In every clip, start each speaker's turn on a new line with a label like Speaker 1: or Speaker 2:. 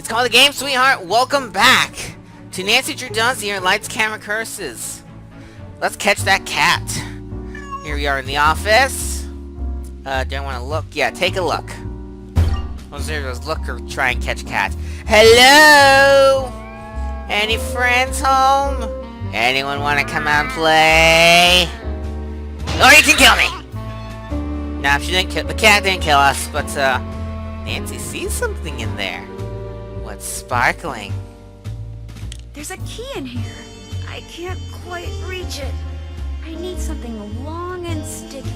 Speaker 1: call the game, sweetheart. Welcome back to Nancy Drew Dossier, Lights, Camera, Curses. Let's catch that cat. Here we are in the office. Do I want to look? Yeah, take a look. Let's look or try and catch cat. Hello? Any friends home? Anyone want to come out and play? Or you can kill me! Nah, she didn't kill. The cat didn't kill us, but Nancy sees something in there. What's sparkling?
Speaker 2: There's a key in here. I can't quite reach it. I need something long and sticky.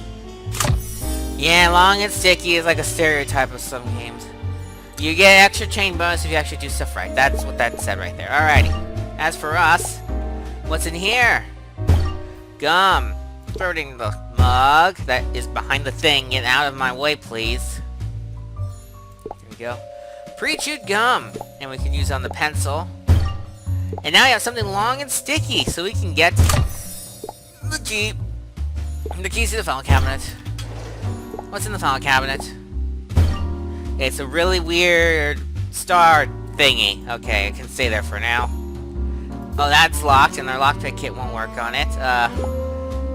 Speaker 1: Yeah, long and sticky is like a stereotype of some games. You get extra chain bonus if you actually do stuff right. That's what that said right there. Alrighty. As for us, what's in here? Gum. Throw it in the mug that is behind the thing. Get out of my way, please. Here we go. Pre-chewed gum. And we can use on the pencil. And now we have something long and sticky, so we can get the Jeep. The keys to the file cabinet. What's in the file cabinet? It's a really weird star thingy. Okay, it can stay there for now. Oh, that's locked, and our lockpick kit won't work on it.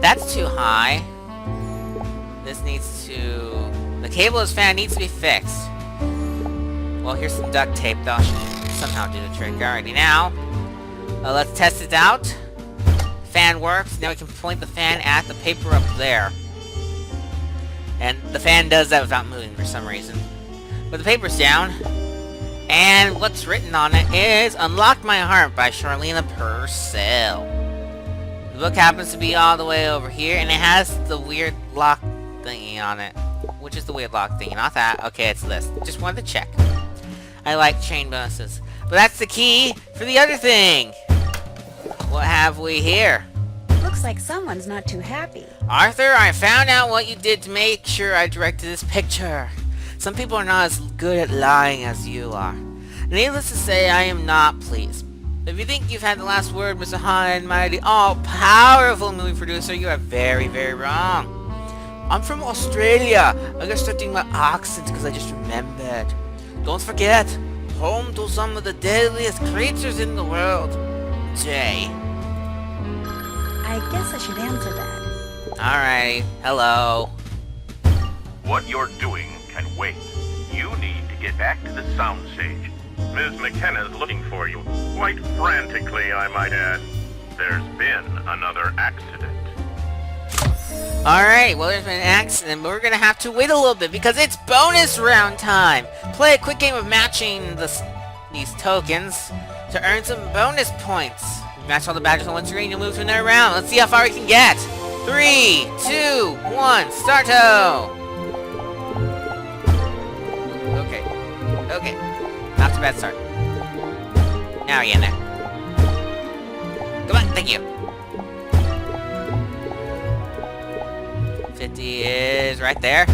Speaker 1: That's too high. This needs to... The cable is fan needs to be fixed. Well, here's some duct tape. That should somehow do the trick. Alrighty, now, let's test it out. Fan works. Now we can point the fan at the paper up there. And the fan does that without moving for some reason. But the paper's down. And what's written on it is Unlock My Heart by Charlena Purcell. The book happens to be all the way over here, and it has the weird lock thingy on it. Which is the weird lock thingy? Not that. Okay, it's this. Just wanted to check. I like chain bonuses. But that's the key for the other thing. What have we here?
Speaker 2: Looks like someone's not too happy.
Speaker 1: Arthur, I found out what you did to make sure I directed this picture. Some people are not as good at lying as you are. Needless to say, I am not pleased. If you think you've had the last word, Mr. High and Mighty, all-powerful movie producer, you are very, very wrong. I'm from Australia. I got studying my accent because I just remembered. Don't forget, home to some of the deadliest creatures in the world. Jay.
Speaker 2: I guess I should answer that.
Speaker 1: Alright, hello.
Speaker 3: What you're doing can wait. You need to get back to the soundstage. Ms. McKenna's looking for you, quite frantically, I might add. There's been another accident.
Speaker 1: Alright, well there's been an accident, but we're gonna have to wait a little bit because it's bonus round time! Play a quick game of matching these tokens to earn some bonus points. Match all the badges on one screen, you'll move to another round. Let's see how far we can get. 3, 2, 1, starto! Okay. Not too bad start. Now we're in there. Come on, thank you. 50 is right there.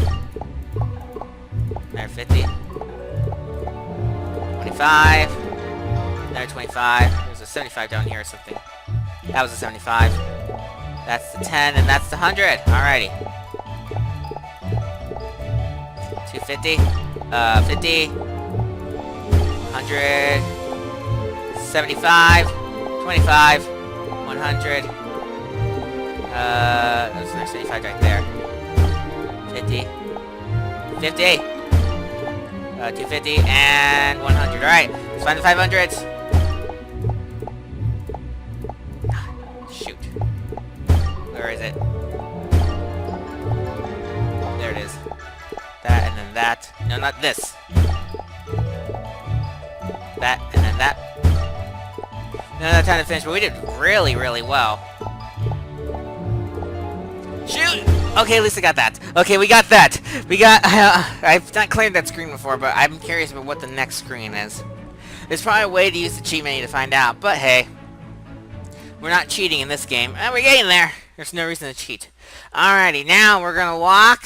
Speaker 1: There, 50. 25. There, 25. There's a 75 down here or something. That was a 75. That's the 10, and that's the 100. Alrighty. 250. 50. 100. 75. 25. 100. There's another 75 right there. 50. 50. 250 and 100. Alright, let's find the 500s. Shoot. Where is it? There it is. That and then that. No, not this. That and then that. No, not time to finish, but we did really, really well. Shoot! Okay, at least I got that. Okay, we got that. We got... I've not cleared that screen before, but I'm curious about what the next screen is. There's probably a way to use the cheat menu to find out, but hey. We're not cheating in this game. And we're getting there. There's no reason to cheat. Alrighty, now we're gonna walk.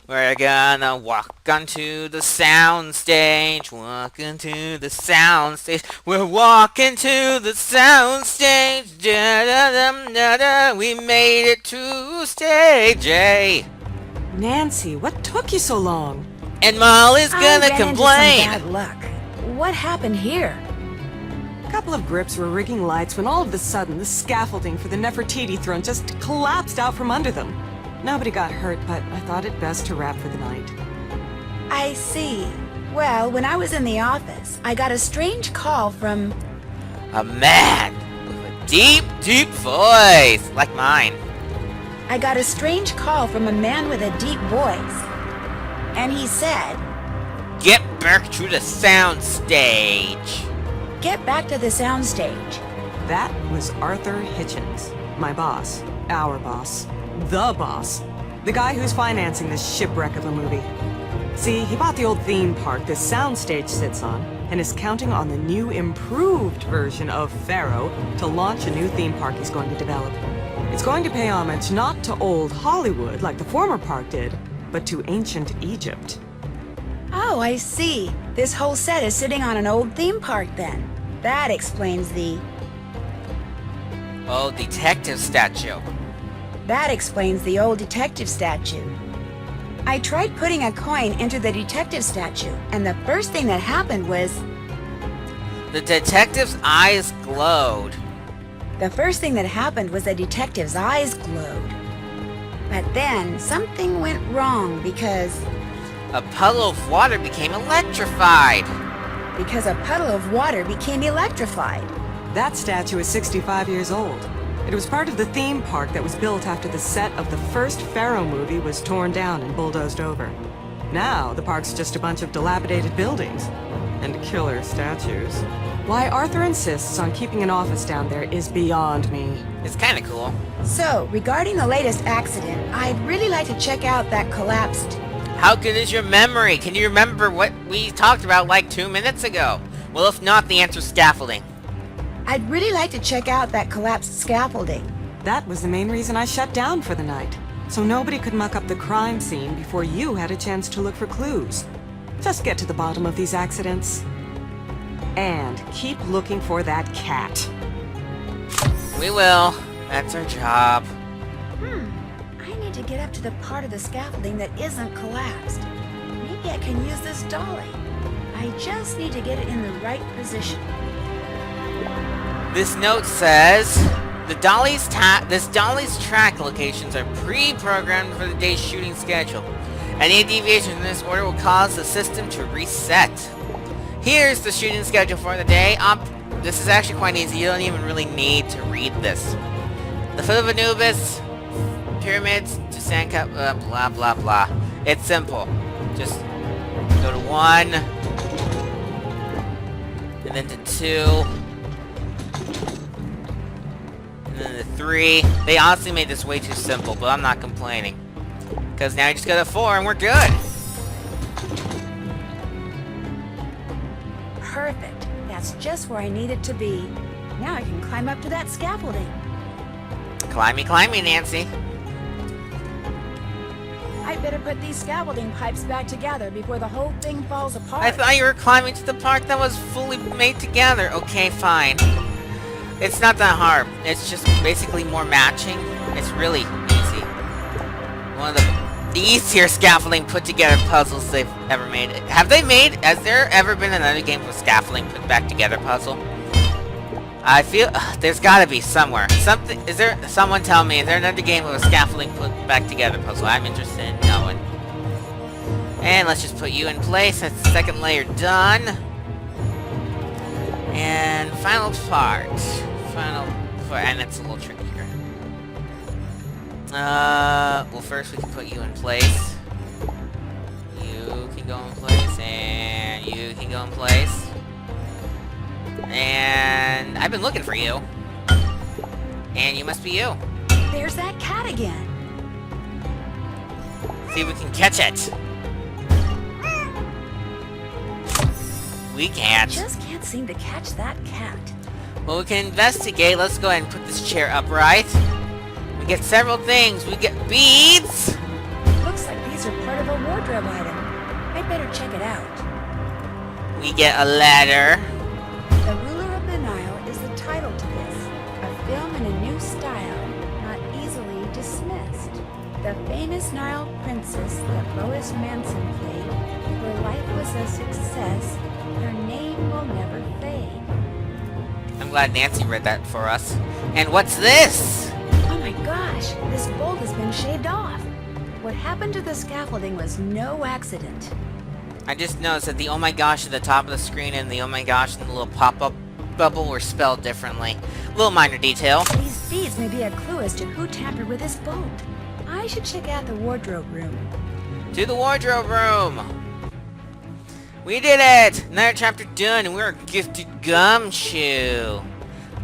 Speaker 1: We're gonna walk onto the sound stage. Walk into the sound stage. We're walking to the sound stage. Da, da, da, da, da. We made it to stage A.
Speaker 4: Nancy, what took you so long?
Speaker 1: And Molly's gonna
Speaker 2: I ran
Speaker 1: complain.
Speaker 2: into some bad luck. what happened here?
Speaker 4: A couple of grips were rigging lights when all of a sudden the scaffolding for the Nefertiti throne just collapsed out from under them. Nobody got hurt, but I thought it best to wrap for the night.
Speaker 2: I see. Well, when I was in the office, I got a strange call from...
Speaker 1: A man with a deep, deep voice, like mine.
Speaker 2: I got a strange call from a man with a deep voice. And he said,
Speaker 1: Get back to the sound stage.
Speaker 2: get back to the soundstage.
Speaker 4: That was Arthur Hitchens, my boss, our boss, the boss, the guy who's financing this shipwreck of a movie. See, he bought the old theme park this soundstage sits on, and is counting on the new improved version of Pharaoh to launch a new theme park he's going to develop. It's going to pay homage not to old Hollywood like the former park did, but to ancient Egypt.
Speaker 2: Oh, I see. This whole set is sitting on an old theme park then. That explains the...
Speaker 1: Oh, detective statue.
Speaker 2: That explains the old detective statue. I tried putting a coin into the detective statue, and the first thing that happened was...
Speaker 1: The detective's eyes glowed.
Speaker 2: The first thing that happened was the detective's eyes glowed. But then, something went wrong because
Speaker 1: A puddle of water became electrified.
Speaker 2: a puddle of water became electrified.
Speaker 4: That statue is 65 years old. It was part of the theme park that was built after the set of the first Pharaoh movie was torn down and bulldozed over. Now, the park's just a bunch of dilapidated buildings. And killer statues. Why Arthur insists on keeping an office down there is beyond me.
Speaker 1: It's kinda cool.
Speaker 2: So, regarding the latest accident, I'd really like to check out that collapsed...
Speaker 1: How good is your memory? Can you remember what we talked about like 2 minutes ago? Well, if not, the answer's scaffolding.
Speaker 2: I'd really like to check out that collapsed scaffolding.
Speaker 4: That was the main reason I shut down for the night. So nobody could muck up the crime scene before you had a chance to look for clues. Just get to the bottom of these accidents. And keep looking for that cat.
Speaker 1: We will. That's our job.
Speaker 2: I need to get up to the part of the scaffolding that isn't collapsed. Maybe I can use this dolly. I just need to get it in the right position.
Speaker 1: This note says, this dolly's track locations are pre-programmed for the day's shooting schedule. Any deviation in this order will cause the system to reset. Here's the shooting schedule for the day. This is actually quite easy. You don't even really need to read this. The foot of Anubis, pyramids to sand blah blah blah. It's simple. Just go to 1, and then to 2. And then the 3. They honestly made this way too simple, but I'm not complaining. Because now you just go to 4 and we're good.
Speaker 2: Perfect. That's just where I need it to be. Now I can climb up to that scaffolding.
Speaker 1: Climby, climby, Nancy.
Speaker 2: I better put these scaffolding pipes back together before the whole thing falls apart.
Speaker 1: I thought you were climbing to the park that was fully made together. Okay, fine. It's not that hard. It's just basically more matching. It's really easy. One of the easier scaffolding put together puzzles they've ever made. Has there ever been another game with scaffolding put back together puzzle? I feel there's gotta be somewhere. Someone tell me, is there another game with a scaffolding put back together puzzle? I'm interested in knowing. And let's just put you in place. That's the second layer done. And final part. And it's a little trickier. Well, first we can put you in place. You can go in place, and you can go in place. And I've been looking for you. And you must be you.
Speaker 2: There's that cat again.
Speaker 1: See if we can catch it. We can't.
Speaker 2: Just can't seem to catch that cat.
Speaker 1: Well, we can investigate. Let's go ahead and put this chair upright. We get several things. We get beads.
Speaker 2: Looks like these are part of a wardrobe item. I'd better check it out.
Speaker 1: We get a ladder.
Speaker 2: The Ruler of the Nile is the title to this. A film in a new style, not easily dismissed. The famous Nile princess that Lois Manson played, her life was a success, Your name will never fade.
Speaker 1: I'm glad Nancy read that for us. And what's this?
Speaker 2: Oh my gosh, this bolt has been shaved off. What happened to the scaffolding was no accident.
Speaker 1: I just noticed that the oh my gosh at the top of the screen and the oh my gosh and the little pop-up bubble were spelled differently. Little minor detail.
Speaker 2: These beads may be a clue as to who tampered with this bolt. I should check out the wardrobe room.
Speaker 1: To the wardrobe room! We did it! Another chapter done and we're gifted gumshoe!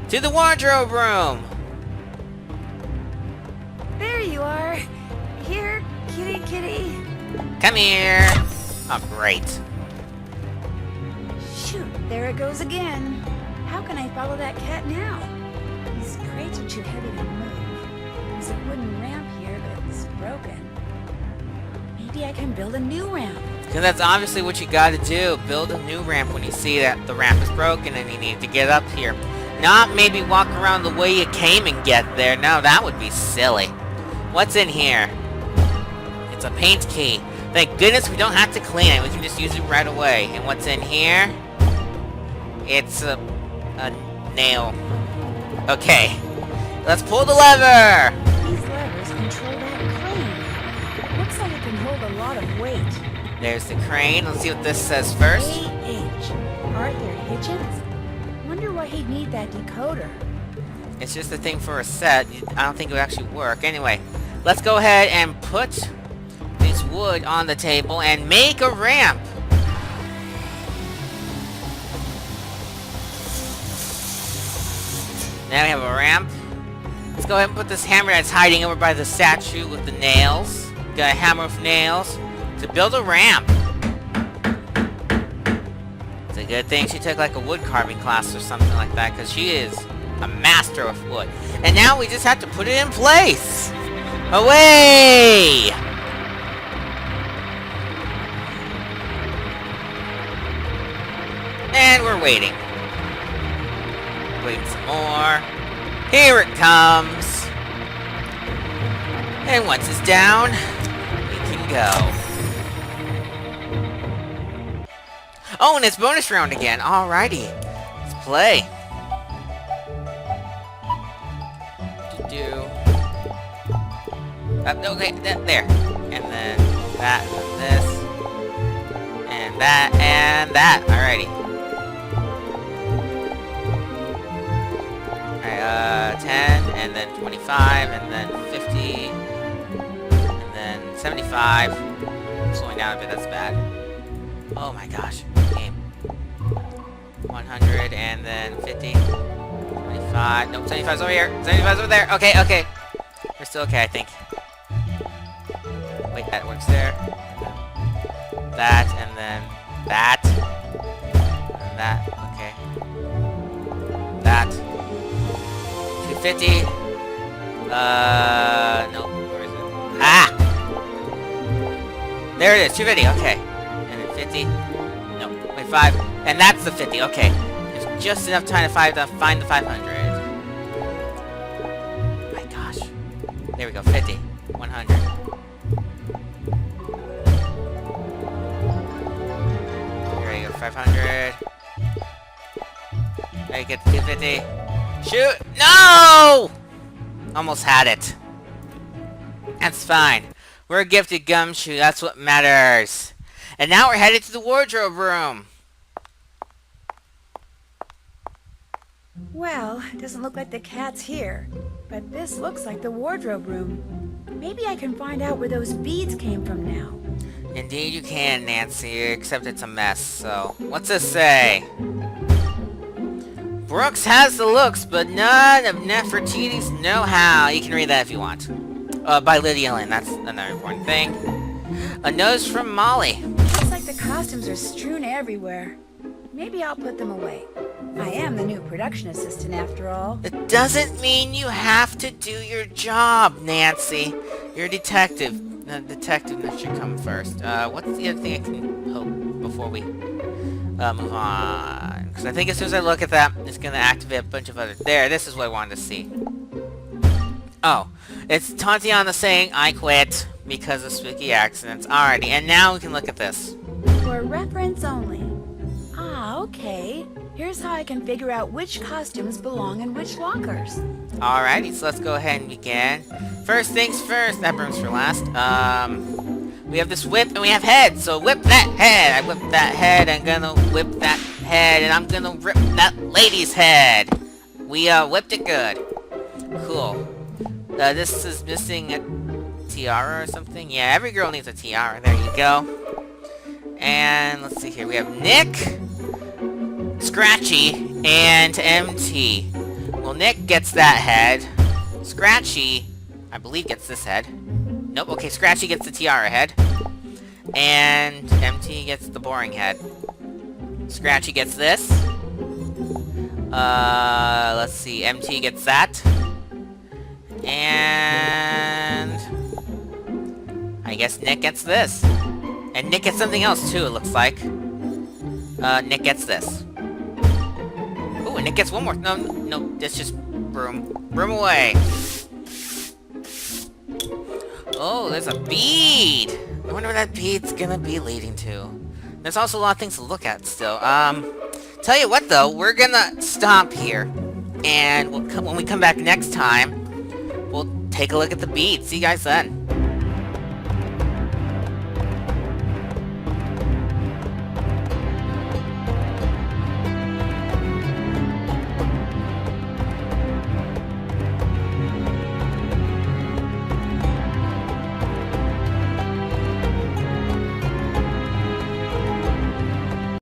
Speaker 1: To the wardrobe room!
Speaker 2: There you are. Here, kitty kitty.
Speaker 1: Come here! Oh, great.
Speaker 2: Shoot, there it goes again. How can I follow that cat now? These crates are too heavy to move. There's a wooden ramp here, but it's broken. Maybe I can build a new ramp.
Speaker 1: Because that's obviously what you gotta do. Build a new ramp when you see that the ramp is broken and you need to get up here. Not maybe walk around the way you came and get there. No, that would be silly. What's in here? It's a paint key. Thank goodness we don't have to clean it. We can just use it right away. And what's in here? It's a nail. Okay. Let's pull the lever!
Speaker 2: These levers control that crane. Looks like it can hold a lot of weight.
Speaker 1: There's the crane. Let's see what this says first.
Speaker 2: A.H. Arthur Hitchens? Wonder why he'd need that decoder.
Speaker 1: It's just a thing for a set. I don't think it would actually work. Anyway, let's go ahead and put this wood on the table and make a ramp. Now we have a ramp. Let's go ahead and put this hammer that's hiding over by the statue with the nails. Got a hammer with nails to build a ramp. It's a good thing she took like a wood carving class or something like that, because she is a master of wood. And now we just have to put it in place. Away! And we're waiting. Waiting some more. Here it comes. And once it's down, we can go. Oh, and it's bonus round again. Alrighty. Let's play. Okay, there. And then that, and this. And that, and that. Alrighty. 10, and then 25, and then 50, and then 75. Slowing down a bit, that's bad. Oh my gosh, game. 100, and then 50, 25, nope, 75's over here, 75's over there, okay, okay. We're still okay, I think. Wait, that works there. That, and then that, and that, okay. That. 250. No. Where is it? Ah! There it is. 250. Okay. And then 50. No. Wait, 5. And that's the 50. Okay. There's just enough time to find the 500. My gosh. There we go. 50. 100. There you go. 500. There you get the 250. Shoot! No! Almost had it. That's fine. We're a gifted gumshoe. That's what matters. And now we're headed to the wardrobe room.
Speaker 2: Well, it doesn't look like the cat's here. But this looks like the wardrobe room. Maybe I can find out where those beads came from now.
Speaker 1: Indeed you can, Nancy. Except it's a mess, so... What's this say? Brooks has the looks, but none of Nefertiti's know-how. You can read that if you want. By Lydia Lynn. That's another important thing. A nose from Molly.
Speaker 2: Looks like the costumes are strewn everywhere. Maybe I'll put them away. I am the new production assistant after all.
Speaker 1: It doesn't mean you have to do your job, Nancy. You're a detective. The detective should come first. What's the other thing I can hope before we move on? Because I think as soon as I look at that, it's going to activate a bunch of other... There, this is what I wanted to see. Oh, it's Tatiana saying, I quit because of spooky accidents. Alrighty, and now we can look at this.
Speaker 2: For reference only. Okay, here's how I can figure out which costumes belong in which lockers.
Speaker 1: Alrighty, so let's go ahead and begin. First things first, that brings for last. We have this whip and we have head, so whip that head. I whip that head, I'm gonna whip that head, and I'm gonna rip that lady's head. We whipped it good. Cool. This is missing a tiara or something. Yeah, every girl needs a tiara. There you go. And let's see here. We have Nick, Scratchy, and MT. Well, Nick gets that head. Scratchy, I believe, gets this head. Nope, okay, Scratchy gets the tiara head. And MT gets the boring head. Scratchy gets this. Let's see, MT gets that. And I guess Nick gets this. And Nick gets something else too, it looks like. Nick gets this. Ooh, and Nick gets one more. No, that's just broom. Broom away. Oh, there's a bead. I wonder where that bead's gonna be leading to. There's also a lot of things to look at still. Tell you what though, we're gonna stop here. And when we come back next time, we'll take a look at the bead. See you guys then.